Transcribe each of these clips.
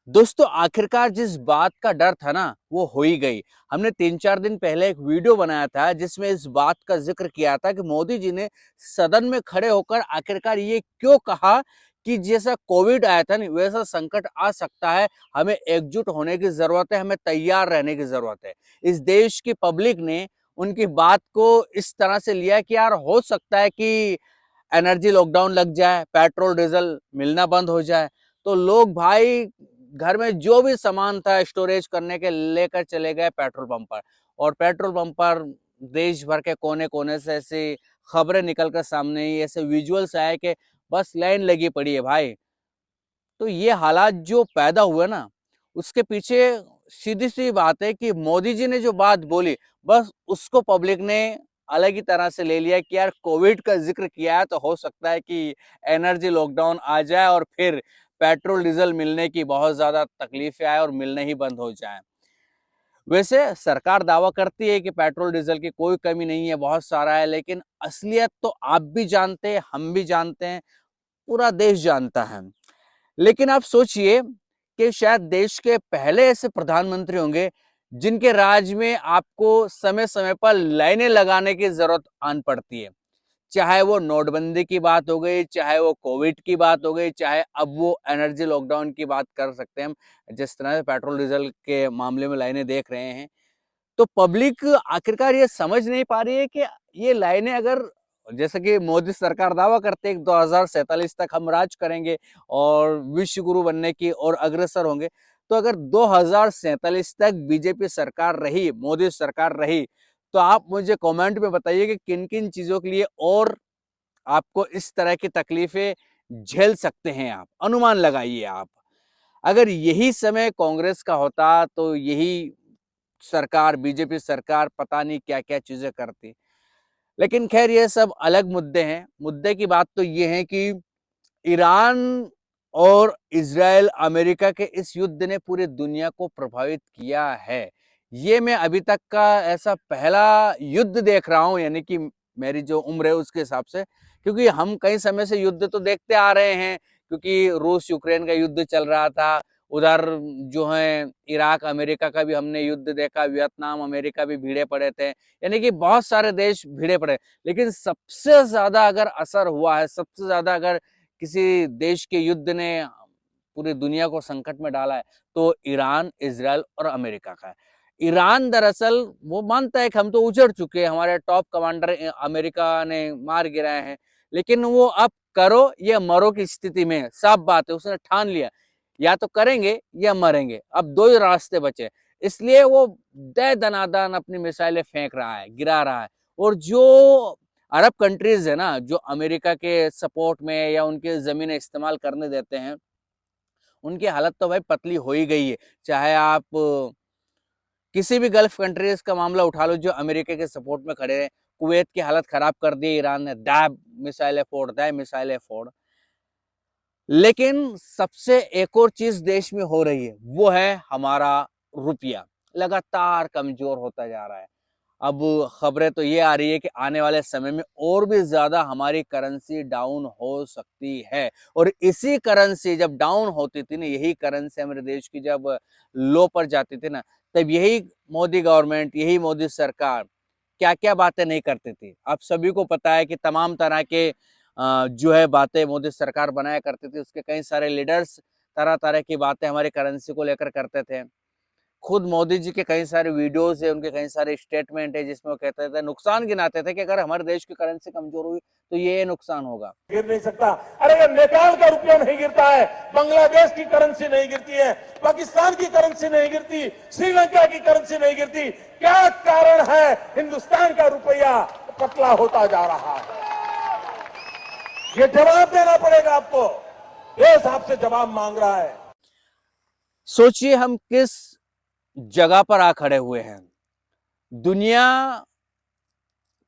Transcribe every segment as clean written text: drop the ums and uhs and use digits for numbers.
दोस्तों आखिरकार जिस बात का डर था ना वो हो ही गई। हमने 3-4 दिन पहले एक वीडियो बनाया था जिसमें इस बात का जिक्र किया था कि मोदी जी ने सदन में खड़े होकर आखिरकार ये क्यों कहा कि जैसा कोविड आया था ना वैसा संकट आ सकता है। हमें एकजुट होने की जरूरत है, हमें तैयार रहने की जरूरत है। इस देश की पब्लिक ने उनकी बात को इस तरह से लिया कि यार हो सकता है कि एनर्जी लॉकडाउन लग जाए, पेट्रोल डीजल मिलना बंद हो जाए। तो लोग भाई घर में जो भी सामान था स्टोरेज करने के लेकर चले गए पेट्रोल पंप पर। और पेट्रोल पंप पर देश भर के कोने कोने से ऐसी खबरें निकलकर सामने ही ऐसे विजुअल्स आए कि बस लाइन लगी पड़ी है भाई। तो ये हालात जो पैदा हुए ना उसके पीछे सीधी सी बात है कि मोदी जी ने जो बात बोली बस उसको पब्लिक ने अलग ही तरह से ले लिया कि यार कोविड का जिक्र किया है तो हो सकता है कि एनर्जी लॉकडाउन आ जाए और फिर पेट्रोल डीजल मिलने की बहुत ज्यादा तकलीफें आए और मिलने ही बंद हो जाए। वैसे सरकार दावा करती है कि पेट्रोल डीजल की कोई कमी नहीं है, बहुत सारा है, लेकिन असलियत तो आप भी जानते हैं, हम भी जानते हैं, पूरा देश जानता है। लेकिन आप सोचिए कि शायद देश के पहले ऐसे प्रधानमंत्री होंगे जिनके राज में आपको समय समय पर लाइनें लगाने की जरूरत आन पड़ती है। चाहे वो नोटबंदी की बात हो गई, चाहे वो कोविड की बात हो गई, चाहे अब वो एनर्जी लॉकडाउन की बात कर सकते हैं हम, जिस तरह से पेट्रोल डीजल के मामले में लाइनें देख रहे हैं। तो पब्लिक आखिरकार ये समझ नहीं पा रही है कि ये लाइनें अगर जैसे कि मोदी सरकार दावा करते हैं 2047 तक हम राज करेंगे और विश्व गुरु बनने की और अग्रसर होंगे। तो अगर 2047 तक बीजेपी सरकार रही, मोदी सरकार रही, तो आप मुझे कमेंट में बताइए कि किन किन चीजों के लिए और आपको इस तरह की तकलीफें झेल सकते हैं। आप अनुमान लगाइए। आप अगर यही समय कांग्रेस का होता तो यही सरकार, बीजेपी सरकार पता नहीं क्या क्या चीजें करती। लेकिन खैर ये सब अलग मुद्दे हैं। मुद्दे की बात तो ये है कि ईरान और इजराइल अमेरिका के इस युद्ध ने पूरी दुनिया को प्रभावित किया है। ये मैं अभी तक का ऐसा पहला युद्ध देख रहा हूं, यानी कि मेरी जो उम्र है उसके हिसाब से, क्योंकि हम कई समय से युद्ध तो देखते आ रहे हैं। क्योंकि रूस यूक्रेन का युद्ध चल रहा था, उधर जो है इराक अमेरिका का भी हमने युद्ध देखा, वियतनाम अमेरिका भी भिड़े पड़े थे, यानी कि बहुत सारे देश भिड़े पड़े। लेकिन सबसे ज्यादा अगर असर हुआ है, सबसे ज्यादा अगर किसी देश के युद्ध ने पूरी दुनिया को संकट में डाला है तो ईरान, इजराइल और अमेरिका का है। ईरान दरअसल वो मानता है कि हम तो उजड़ चुके हैं, हमारे टॉप कमांडर अमेरिका ने मार गिराए हैं, लेकिन वो अब करो या मरो की स्थिति में है। साफ बात है, उसने ठान लिया या तो करेंगे या मरेंगे, अब दो ही रास्ते बचे। इसलिए वो दे दनादन अपनी मिसाइलें फेंक रहा है, गिरा रहा है। और जो अरब कंट्रीज है ना जो अमेरिका के सपोर्ट में या उनके जमीन इस्तेमाल करने देते हैं, उनकी हालत तो भाई पतली हो ही गई है। चाहे आप किसी भी गल्फ कंट्रीज का मामला उठा लो जो अमेरिका के सपोर्ट में खड़े हैं। कुवैत की हालत खराब कर दी ईरान ने, दैब मिसाइलें फोड़, दैब मिसाइलें फोड़। लेकिन सबसे एक और चीज देश में हो रही है, वो है हमारा रुपया लगातार कमजोर होता जा रहा है। अब खबरें तो ये आ रही है कि आने वाले समय में और भी ज्यादा हमारी करेंसी डाउन हो सकती है। और इसी करेंसी जब डाउन होती थी ना, यही करेंसी हमारे देश की जब लो पर जाती थी ना, तब यही मोदी गवर्नमेंट, यही मोदी सरकार क्या क्या बातें नहीं करती थी। आप सभी को पता है कि तमाम तरह के जो है बातें मोदी सरकार बनाया करती थी। उसके कई सारे लीडर्स तरह तरह की बातें हमारी करेंसी को लेकर करते थे। खुद मोदी जी के कई सारे वीडियोस है, उनके कई सारे स्टेटमेंट है जिसमें वो कहते थे, नुकसान गिनाते थे कि अगर हमारे देश की करेंसी कमजोर हुई तो ये नुकसान होगा। गिर नहीं सकता। अरे ये नेपाल का रुपया नहीं गिरता है, बांग्लादेश की करेंसी नहीं गिरती है, पाकिस्तान की करेंसी नहीं गिरती, श्रीलंका की करेंसी नहीं गिरती। क्या कारण है हिंदुस्तान का रुपया पतला होता जा रहा है? ये जवाब देना पड़ेगा आपको। देश आपसे जवाब मांग रहा है। सोचिए हम किस जगह पर आ खड़े हुए हैं। दुनिया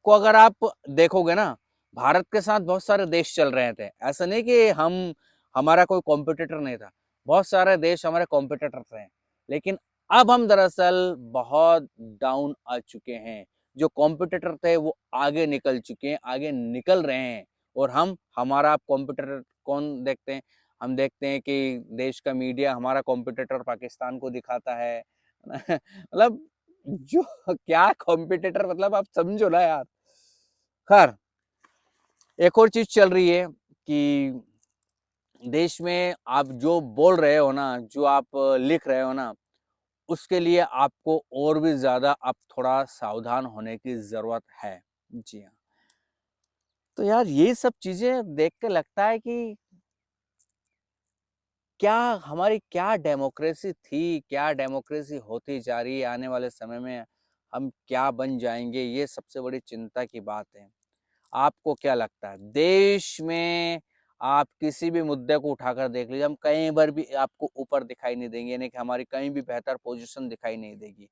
को अगर आप देखोगे ना, भारत के साथ बहुत सारे देश चल रहे थे। ऐसा नहीं कि हम हमारा कोई कॉम्पिटिटर नहीं था, बहुत सारे देश हमारे कॉम्पिटिटर थे। लेकिन अब हम दरअसल बहुत डाउन आ चुके हैं। जो कॉम्पिटिटर थे वो आगे निकल चुके हैं, आगे निकल रहे हैं। और हम, हमारा आप कॉम्पिटिटर कौन देखते हैं? हम देखते हैं कि देश का मीडिया हमारा कॉम्पिटिटर पाकिस्तान को दिखाता है ना। मतलब जो क्या कॉम्पिटिटर, मतलब आप समझो ना यार। खैर, एक और चीज चल रही है कि देश में आप जो बोल रहे हो ना, जो आप लिख रहे हो ना, उसके लिए आपको और भी ज्यादा अब थोड़ा सावधान होने की जरूरत है। जी हाँ। तो यार ये सब चीजें देख के लगता है कि क्या हमारी क्या डेमोक्रेसी थी, क्या डेमोक्रेसी होती जा रही है, आने वाले समय में हम क्या बन जाएंगे, ये सबसे बड़ी चिंता की बात है। आपको क्या लगता है, देश में आप किसी भी मुद्दे को उठाकर देख लीजिए, हम कहीं बार भी आपको ऊपर दिखाई नहीं देंगे, यानी कि हमारी कहीं भी बेहतर पोजीशन दिखाई नहीं देगी।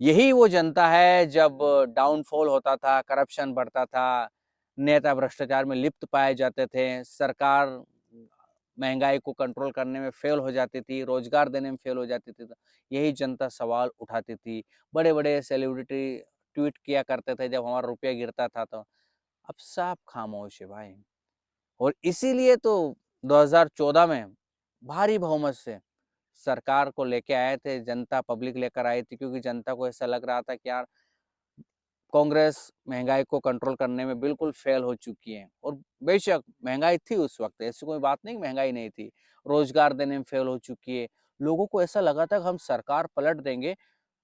यही वो जनता है जब डाउनफॉल होता था, करप्शन बढ़ता था, नेता भ्रष्टाचार में लिप्त पाए जाते थे, सरकार महंगाई को कंट्रोल करने में फेल हो जाती थी, रोजगार देने में फेल हो जाती थी, तो यही जनता सवाल उठाती थी। बड़े बड़े सेलिब्रिटी ट्वीट किया करते थे जब हमारा रुपया गिरता था, तो अब सब खामोश है भाई। और इसीलिए तो 2014 में भारी बहुमत से सरकार को लेके आए थे, जनता पब्लिक लेकर आई थी, क्योंकि जनता को ऐसा लग रहा था कि यार कांग्रेस महंगाई को कंट्रोल करने में बिल्कुल फेल हो चुकी है। और बेशक महंगाई थी उस वक्त, ऐसी कोई बात नहीं महंगाई नहीं थी, रोजगार देने में फेल हो चुकी है। लोगों को ऐसा लगा था कि हम सरकार पलट देंगे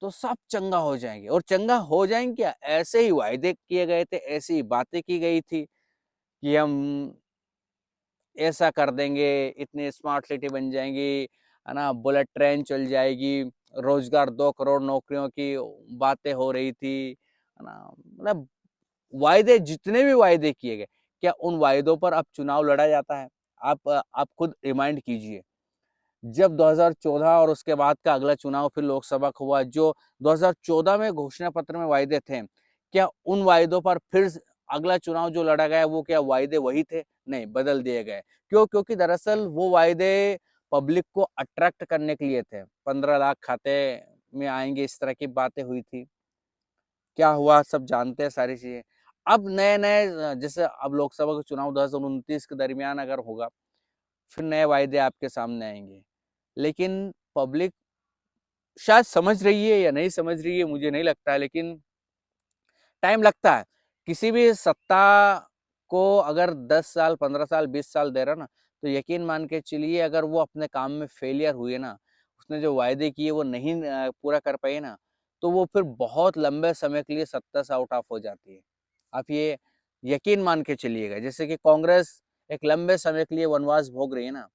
तो सब चंगा हो जाएंगे, और चंगा हो जाएंगे क्या, ऐसे ही वायदे किए गए थे, ऐसी ही बातें की गई थी कि हम ऐसा कर देंगे, इतनी स्मार्ट सिटी बन जाएंगी, है ना, बुलेट ट्रेन चल जाएगी, रोजगार 2 करोड़ नौकरियों की बातें हो रही थी, है ना। मतलब वायदे, जितने भी वायदे किए गए, क्या उन वायदों पर अब चुनाव लड़ा जाता है? आप खुद रिमाइंड कीजिए, जब 2014 और उसके बाद का अगला चुनाव फिर लोकसभा का हुआ, जो 2014 में घोषणा पत्र में वायदे थे, क्या उन वायदों पर फिर अगला चुनाव जो लड़ा गया, वो क्या वायदे वही थे? नहीं, बदल दिए गए। क्यों? क्योंकि दरअसल वो वायदे पब्लिक को अट्रैक्ट करने के लिए थे, 15 लाख खाते में आएंगे, इस तरह की बातें हुई थी। क्या हुआ सब जानते हैं सारी चीजें। अब नए नए, जैसे अब लोकसभा का चुनाव 2029 के दरमियान अगर होगा, फिर नए वायदे आपके सामने आएंगे। लेकिन पब्लिक शायद समझ रही है या नहीं समझ रही है, मुझे नहीं लगता है, लेकिन टाइम लगता है। किसी भी सत्ता को अगर 10 साल, 15 साल, 20 साल दे रहा ना, तो यकीन मान के चलिए, अगर वो अपने काम में फेलियर हुए ना, उसने जो वायदे किए वो नहीं पूरा कर पाई ना, तो वो फिर बहुत लंबे समय के लिए सत्ता से आउट ऑफ हो जाती है। आप ये यकीन मान के चलिएगा, जैसे कि कांग्रेस एक लंबे समय के लिए वनवास भोग रही है ना,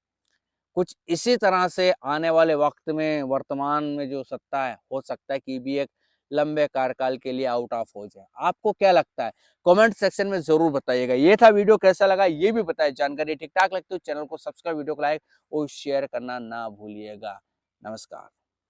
कुछ इसी तरह से आने वाले वक्त में वर्तमान में जो सत्ता है, हो सकता है कि भी एक लंबे कार्यकाल के लिए आउट ऑफ हो जाए। आपको क्या लगता है? कमेंट सेक्शन में जरूर बताइएगा। ये था वीडियो, कैसा लगा ये भी बताइए। जानकारी ठीक ठाक लगती है चैनल को सब्सक्राइब, वीडियो को लाइक और शेयर करना ना भूलिएगा। नमस्कार।